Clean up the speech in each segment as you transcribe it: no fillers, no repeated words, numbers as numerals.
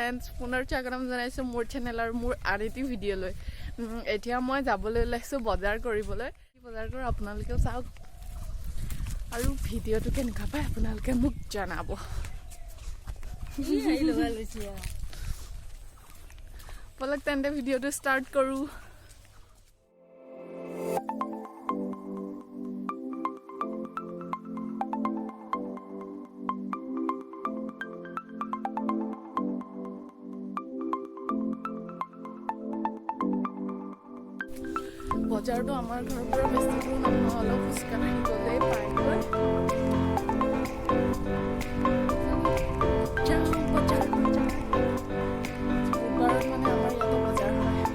Friends পুনৰ স্বাগতম জনাইছোঁ মোৰ চেনেল আৰু মোৰ আন এটি ভিডিঅ' লৈ এতিয়া মই যাবলৈ ওলাইছোঁ বজাৰ কৰিবলৈ বজাৰ কৰোঁ আপোনালোকেও চাওক আৰু ভিডিঅ'টো কেনেকুৱা পায় আপোনালোকে মোক জনাব বলক তেন্তে ভিডিঅ'টো ষ্টাৰ্ট কৰোঁ বজাৰটো আমাৰ ঘৰৰ পৰা বেছি দূৰ নহয় অলপ খোজকাঢ়ি গ'লেই পায়গৈ বুধবাৰত মানে আমাৰ ইয়াতে বজাৰ হয়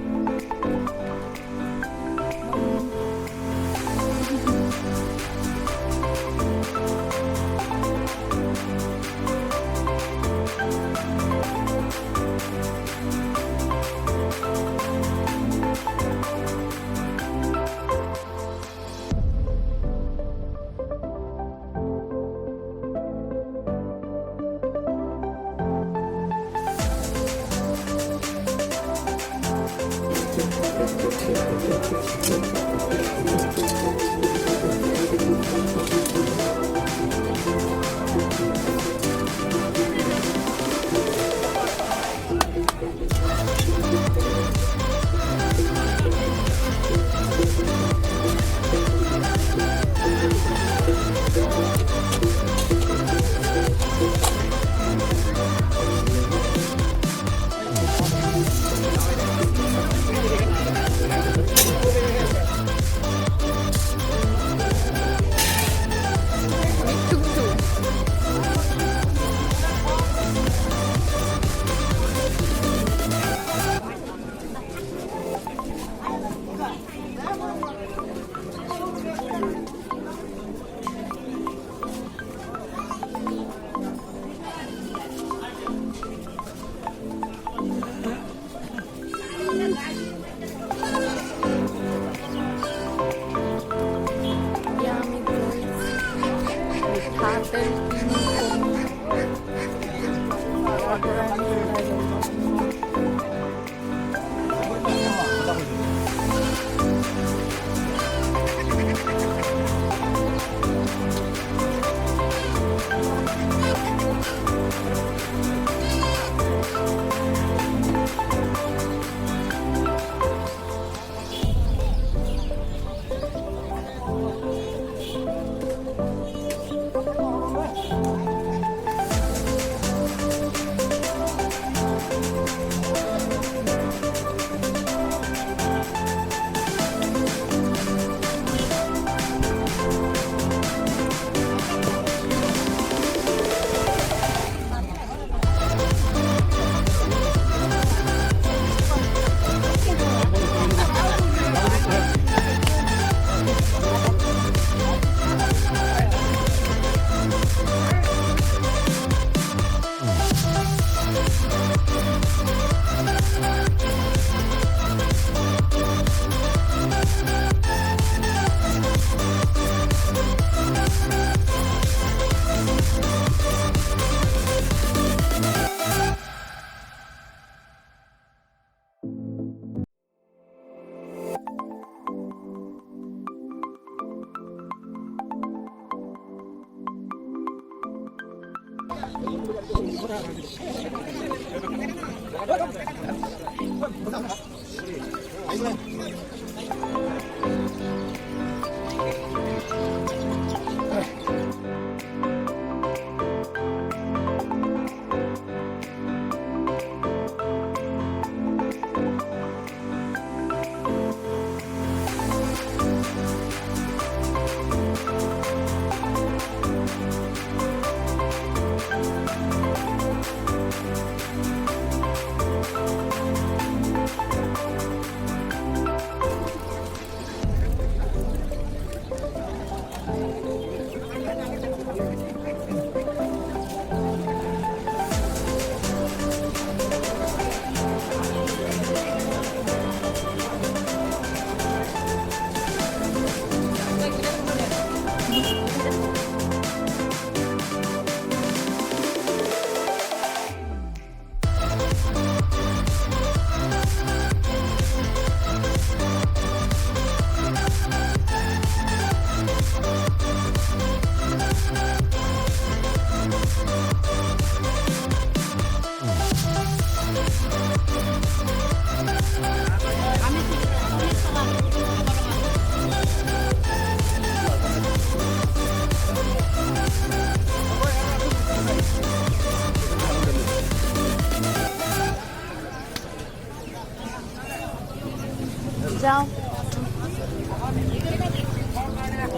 जाओ।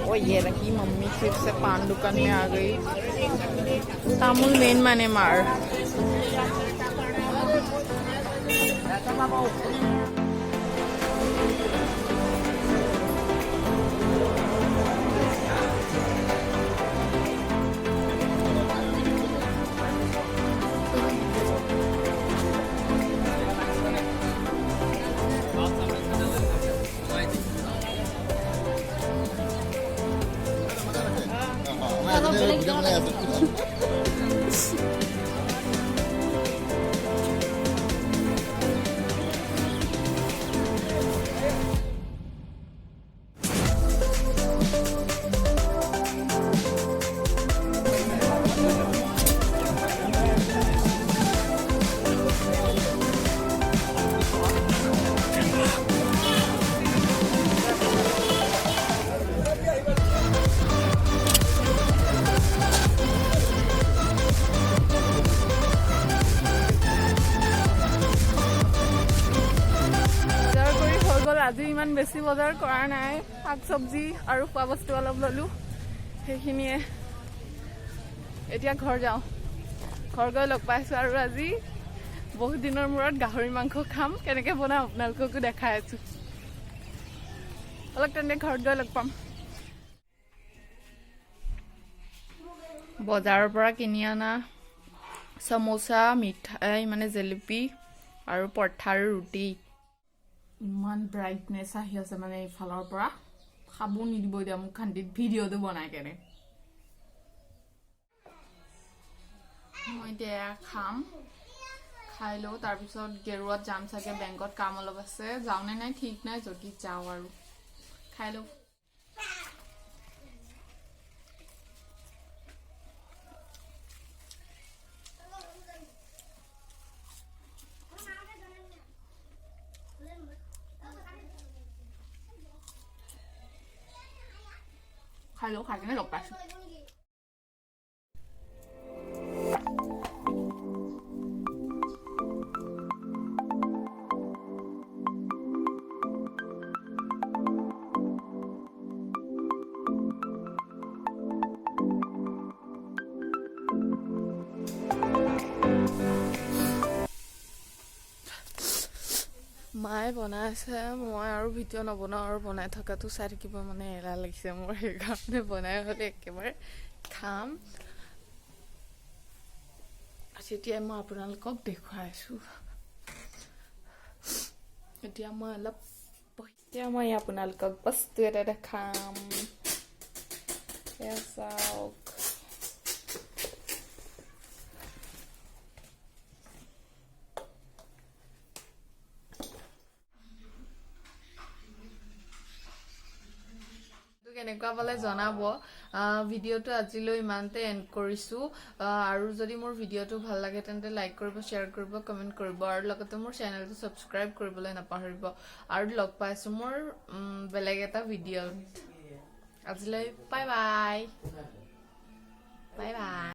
ओ ये रही मम्मी फिर से पान दुकान में आ गई। तामुल मेन माने मार। আজি ইমান বেছি বজাৰ কৰা নাই, শাক চব্জি আৰু খোৱা বস্তু অলপ ললো, সেইখিনিয়ে। এতিয়া ঘৰ যাওঁ, ঘৰ গৈ লগ পাইছো আৰু আজি বহুত দিনৰ মূৰত গাহৰি মাংস খাম। কেনেকে বনাম আপোনালোককো দেখাই আছো। অলপ তেন্তে ঘৰত গৈ লগ পাম। বজাৰৰ পৰা কিনি অনা সমোসা, মিঠাই মানে জেলেপি আৰু পৰঠা আৰু ৰুটি। ইমান ব্ৰাইটনেছ আহি আছে মানে এইফালৰ পৰা, খাব নিদিব এতিয়া মোক খান্দিত ভিডিঅ'টো বনাই কেনে। মই এতিয়া খাম, খাই লওঁ, তাৰপিছত গেৰুৱাত যাম চাগে। বেংকত কাম অলপ আছে, যাওঁ নে নাই ঠিক নাই, যদি যাওঁ আৰু খাই লওঁ। খাই কিনে লগ পাইছোঁ। মায়ে বনাই আছে, মই আৰু ভিডিঅ' নবনাওঁ, আৰু বনাই থকাটো চাই থাকিব মানে এলাহ লাগিছে মোৰ, সেইকাৰণে বনাই হ'লে একেবাৰে খাম। এতিয়া মই আপোনালোকক দেখুৱাই আছো। এতিয়া মই আপোনালোকক বস্তু এটা দেখাম। চাওক, কেনেকুৱা পালে জনাব। ভিডিঅ'টো আজিলৈ ইমানতে এণ্ড কৰিছোঁ। আৰু যদি মোৰ ভিডিঅ'টো ভাল লাগে তেন্তে লাইক কৰিব, শ্বেয়াৰ কৰিব, কমেণ্ট কৰিব, আৰু লগতে মোৰ চেনেলটো ছাবস্ক্ৰাইব কৰিবলৈ নাপাহৰিব। আৰু লগ পাইছোঁ মোৰ বেলেগ এটা ভিডিঅ'ত। আজিলৈ বাই বাই।